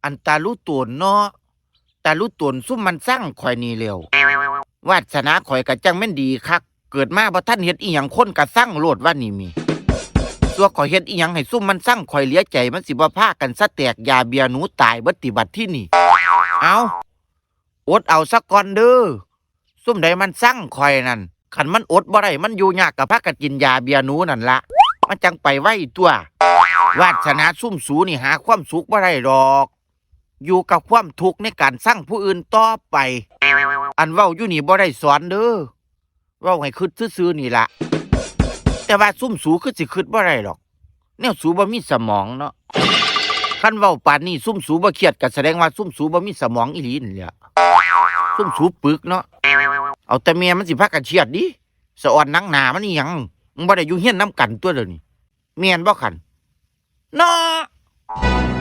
อันตาลุตวนเนาะตาลุตวนซุ่มมันสร้างข่อยนี่เร็ววาสนาข่อยก็จังแม่นดีคักเกิดมาบ่ทันเฮ็ดอีหยังคนก็สร้างโลดว่านี่มีตัวข่อยเฮ็ดอีหยังให้ซุ่มมันสร้างข่อยเหลียใจมันสิบ่พากันซะแตกยาเบียหนูตายเบิดติบัดที่นี่เอาอดเอาสักก่อนเด้อซุ่มใดมันสร้างข่อยนั่นคันมันอดบ่ได้มันอยู่ยากก็พากันกินยาเบียหนูนั่นละมันจังไปไว้ตัววาสนาซุ่มสูนี่หาความสุขบ่ได้ดอกอยู่กับความทุกข์ในการสร้างผู้อื่นต่อไปอันเว้าอยู่นี่บ่ได้สอนเด้อเว้าให้คิดซื่อๆนี่ล่ะแต่ว่าซุ่มสูคือสิคิดบ่ได้ดอกแนวสูบ่มีสมองเนาะคันเว้าปานนี้ซุ่มสูบ่เครียดก็แสดงว่าซุ่มสูบ่มีสมองอีหลีนั่นแหละซุ่มสูปึกเนาะเอาแต่เมียมันสิพากันเครียดดิสะอ่อนหนังหน้ามันอีหยังมึงบ่ได้อยู่เฮียนนำกันตัวเด้อนี่แม่นบ่คันเนาะ